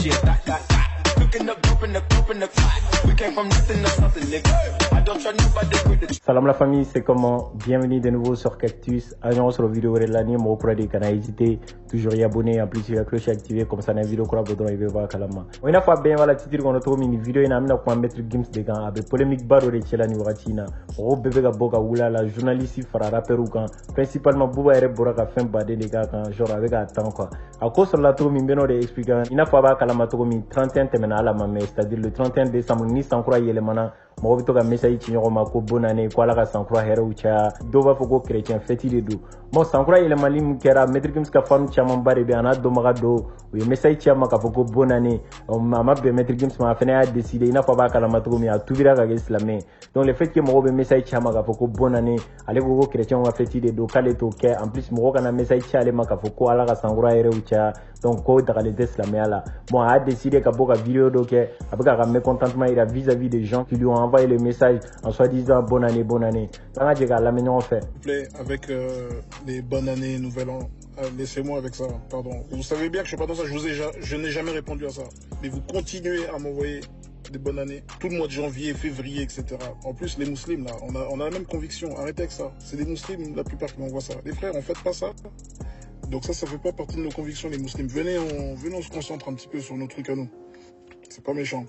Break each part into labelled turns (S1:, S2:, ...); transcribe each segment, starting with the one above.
S1: shit. Cooking up dope in the coop in the we came from nothing to something, nigga. I don't trust nobody with the.
S2: Salam la famille, c'est comment? Bienvenue de nouveau sur Cactus. Allons sur la vidéo de l'année, mon auprès des canaux, hésitez toujours y abonner, en plus la cloche activée comme ça, dans la vidéo qu'on a besoin de voir calama. On a fait bien voilà titre qu'on a trouvé une vidéo et on a mis à mettre games de gants avec polémique baro de Chela ni Waratina. Oh bébé ga boka oula la journaliste fara rapper ou quand principalement Bouba et Boraka fin badé les gars quand genre avec attend quoi. À cause de la trouve une beno de expliquant, il n'a pas calama trouvé 31 temena à la mamé, c'est-à-dire le 31 décembre ni sans croire yelemana. Mɔgɔ bɛ to ka message ci ɲɔgɔn ma ko bonne année ko ala ka sankura hɛrɛw caya dɔw b'a fɔ ko chrétien fêti de don bon sankura yɛlɛmali min kɛra Maître Gims ka fanu camanba de bɛ a n'a dɔnbaga dɔw u ye message ci a ma k'a fɔ ko bonne année a ma bɛn Maître Gims ma a fɛnɛ y'a décidé i n'a fɔ a b'a kalama cogo min a tubira ka kɛ silamɛ donc le fait que mɔgɔw bɛ message ci a ma k'a fɔ ko bonne année ale ko chrétien ka fêti de don k'ale t'o kɛ en plus mɔgɔ kana message ci ale ma k'a fɔ ko ala ka sankura hɛrɛw caya donc ko dagalen tɛ silamɛya la bon a décidé ka bɔ ka vidéo dɔ kɛ a bɛ ka mécontentement yira vis-à-vis des gens qui lui ont envoyé le message en soi-disant bonne année, bonne année. S'il vous
S3: plaît, avec les bonnes années, nouvel an, laissez-moi avec ça, pardon. Vous savez bien que je suis pas dans ça, je n'ai jamais répondu à ça. Mais vous continuez à m'envoyer des bonnes années, tout le mois de janvier, février, etc. En plus, les musulmans, là, on a la même conviction, arrêtez avec ça. C'est des musulmans, la plupart qui m'envoient ça. Les frères, on fait pas ça. Donc ça fait pas partie de nos convictions, les musulmans. Venez, on se concentre un petit peu sur nos trucs à nous. C'est pas méchant.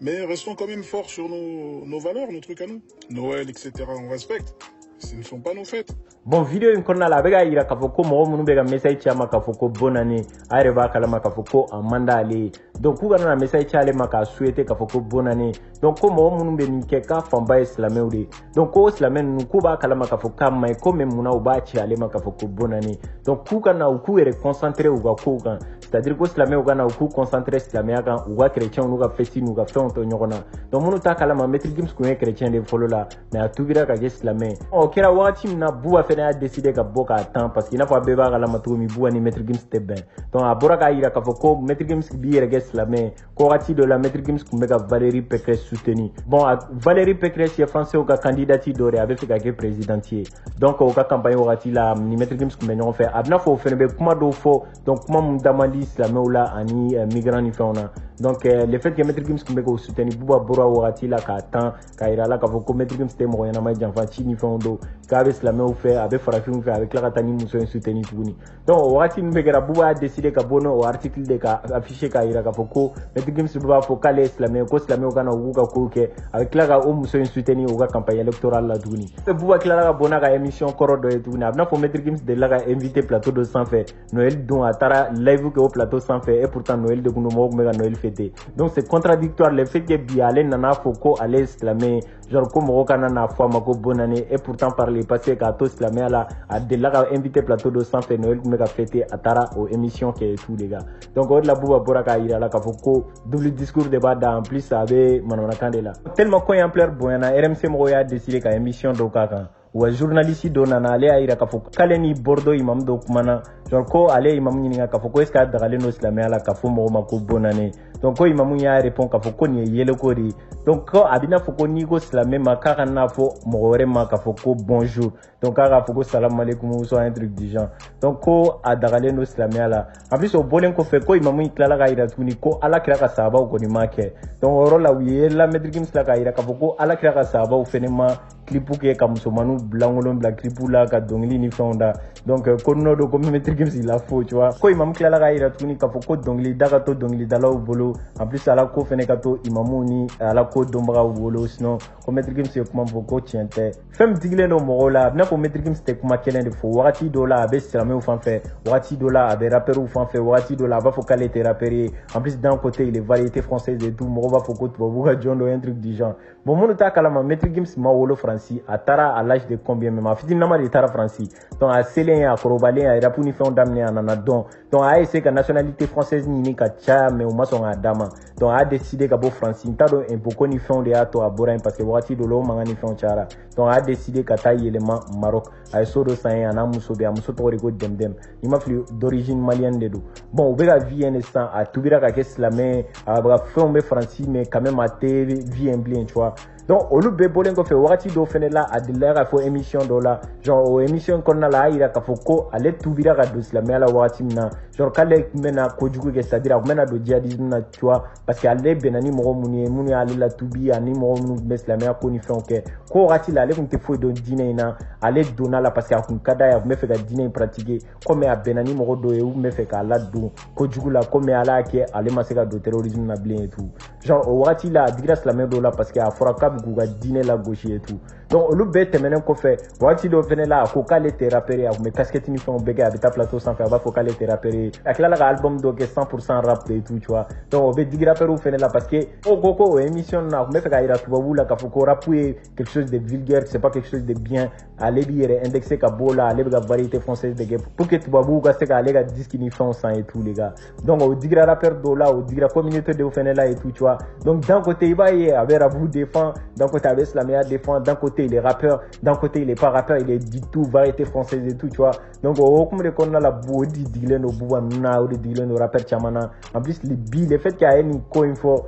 S3: Mais restons quand même forts sur nos valeurs, nos trucs à nous. Noël, etc. On respecte. Ce ne sont pas nos fêtes.
S2: Bon, vidéo in konna la bega ira ka foko mo munu bega message chama ka foko bonne année. Are ba kala maka foko amanda ale. Donc ku kana message chale maka souhaiter ka foko bonne année. Donc ko mo munu be ni ke ka famba islamé ode. Donc ko islamé nu ku ba kala maka foko mai ko me muna uba chale maka foko bonne année. Donc ku kana ku ere concentré ou ga ko kan. C'est-à-dire que islamé ou kana ku concentré islamé kan ou ga chrétien ou ga festi ou ga fon to nyogona. Donc munu ta kala ma Maître Gims ko chrétien de follow la mais a tubira ka islamé. Kera wagati mina Bouba fɛnɛ y'a décidé ka bɔ k'a tan parce que i n'a fɔ a bɛɛ b'a kalama cogo min Bouba ni Maître Gims tɛ bɛn donc a bɔra k'a yira k'a fɔ ko Maître Gims b'i yɛrɛ kɛ silamɛ ko wagati dɔ la Maître Gims tun bɛ ka Valérie Pécresse soutenir bon Valérie Pécresse ye français ka candidati dɔ de a bɛ fɛ ka kɛ présidente ye donc o ka campagne wagati la ni Maître Gims tun bɛ ɲɔgɔn fɛ a bɛna fɔ o fɛnɛ bɛ kuma dɔw fɔ donc kuma mun da man di silamɛw la ani migrants ni fɛnw na donc le fait que Maître Gims tun bɛ k'o soutenir Bouba bɔra wagati la k'a tan k'a yira la k'a fɔ ko Maître Gims tɛ mɔgɔ ɲɛnama janfa ci ni fɛnw don k'a bɛ silamɛw fɛ a bɛ farafinw fɛ a bɛ tila ka taa ni muso in soutenir tuguni donc o wagati min bɛ kɛra Bouba a décidé ka bɔ n'o article de ka afficher k'a yira k'a fɔ ko Maître Gims b'a fɔ k'ale ye silamɛ ko silamɛw kana u k'u ka kow kɛ a bɛ tila ka o muso in soutenir u ka campagne électorale la tuguni Bouba tilala ka bɔ n'a ka émission kɔrɔ dɔ ye tuguni a bɛna fɔ Maître Gims delila ka invité plateau dɔ sanfɛ Noël don a taara live kɛ o plateau sanfɛ et pourtant Noël de kun don mɔgɔw tun bɛ ka Noël fêter donc c'est contradictoire le fait que bi ale nana fɔ ko ale ye silamɛ genre ko mɔgɔw kana na fɔ a ma ko bonne année et pourtant par le passé k'a to silamɛya la a delila ka invité plateau dɔ sanfɛ Noël tun bɛ ka fêter a taara o émission kɛ et tout les gars donc o de la Bouba bɔra k'a yira la k'a fɔ ko double discours de b'a da en plus a bɛ manamanakan de la tellement ko ampleur bonyana RMC mɔgɔw y'a décidé ka émission dɔw k'a kan wa journaliste dɔ nana ale y'a yira k'a fɔ k'ale ni Bordeaux imam dɔ kumana genre ko ale ye imam ɲininka k'a fɔ ko est ce que a dagalen don silamɛya la k'a fɔ mɔgɔw ma ko bonne année donc ko imamu y'a répond k'a fɔ ko nin ye yeleko de ye donc ko a bɛna fɔ ko n'i ko silamɛ ma k'a ka n'a fɔ mɔgɔ wɛrɛ ma k'a fɔ ko bonjour donc k'a k'a fɔ ko salam aleikum ou soit un truc du genre donc ko a dagalen don silamɛya la en plus o bɔlen kɔfɛ ko imamu tilala k'a yira tuguni ko ala kira ka sahabaw kɔni ma kɛ donc o yɔrɔ la u ye la Maître Gims tila k'a yira k'a fɔ ko ala kira ka sahabaw fɛnɛ ma clipu kɛ ka musomaninw bilankolon bila clipu la ka dɔnkili ni fɛnw da donc ko n'o don ko Maître Gims il a faux tu vois ko imamu tilala k'a yira tuguni k'a fɔ ko dɔnkili da ka to dɔnkilidalaw bolo en plus ala ko fɛnɛ ka to imamuw ni ala ko dɔnbagaw bolo sinon ko Maître Gims ye kuma fɔ ko tiɲɛ tɛ fɛn min digilen don mɔgɔw la a bɛna fɔ Maître Gims tɛ kuma kelen de fɔ wagati dɔ la a bɛ silamɛw fan fɛ wagati dɔ la a bɛ rappeurs fan fɛ wagati dɔ la a b'a fɔ k'ale tɛ rappeur ye en plus d'un côté il est variété française et tout mɔgɔw b'a fɔ ko tubabu ka jɔn dɔ un truc du genre bon minnu t'a kalama Maître Gims ma wolo Faransi a taara à l'âge de combien même a fitininama de taara Faransi donc a selen a kɔrɔbalen a rapu ni fɛnw daminɛ a nana dɔn donc a essayé ka nationalité française ɲini ka caya mais u ma sɔn k'a d'a ma donc a décidé ka bo France nta do impoko ni fond de ato abora parce que wati do lo manga ni fond chara donc a décidé ka ta yelema Maroc ay sodo sayen ana muso be amuso to ko demdem il m'a fallu d'origine malienne de do bon o be ka vie un instant a tubira ka ke slamé a ba fond be France mais quand même a té vie un bien tu vois donc olu be bolen ko fe wati do fene la adilla ka fo émission do la genre o émission konna la ira ka fo ko ale tubira ka do slamé la wati na genre kale mena ko jugu ke c'est-à-dire mena do djihadisme na tu vois parce que ale benani mo muni ale la tubi ani mo munu be slamé ko ni fon ke ko wati la ale kun te fo do dine na ale dona la parce que akun kada ya me fe ka dine pratiquer comme a benani mo do e ou me fe ka la do ko jugu la comme ala ke ale maseka do terrorisme na blin et tout genre o wati la digra slamé do la parce que a foraka buga dîner la gauche et tout donc olu be temenen ko fe wati do fene la ko kale thérapeute a me casquette ni fon bega habita plateau sans faire ba fo kale thérapeute akla la album do ke 100% rap et tout tu vois donc o be digra peru fene la parce que o koko émission na me fe ka ira tubabu la ka fo ko rap quelque chose de vulgaire c'est pas quelque chose de bien aller bien indexer ka bola aller ga variété française de pour que tubabu ga se ka aller ga disque ni fon sans et tout les gars donc o digra rapper do la o digra communauté de fene là et tout tu vois donc d'un côté il va y avoir à vous défendre d'un côté avec Slamé défend d'un côté il est rappeur d'un côté il est pas rappeur il est du tout variété française et tout tu vois donc au comme les qu'on a la body diglen no buba na ou diglen no rappeur chamana en plus le fait qu'il y a une co-info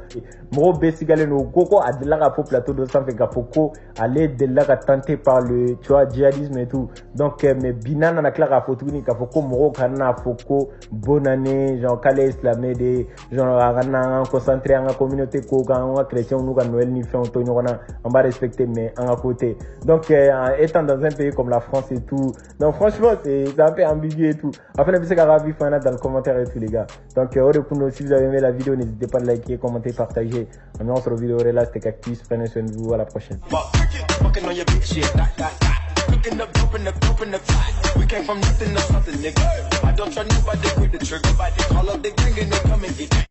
S2: mo besigale no koko adela ka plateau de sans fait gafoko aller de là ka tenté par le tu vois djihadisme et tout donc mais binana na kla ka photo ni ka foko mo kana foko bonne année genre kale Slamé de genre ana concentré en communauté ko kan chrétien nous ka Noël ni fait on va respecter mais en à côté donc étant dans un pays comme la France et tout donc franchement c'est un peu ambigu et tout enfin c'est grave dans le commentaire et tout les gars donc si vous avez aimé la vidéo n'hésitez pas à liker commenter partager on se retrouve vidéo là c'était Cactus prenez soin de vous à la prochaine.
S1: We came from nothing to something, nigga. I don't try nobody with the trigger, but they call up the gang and they come and get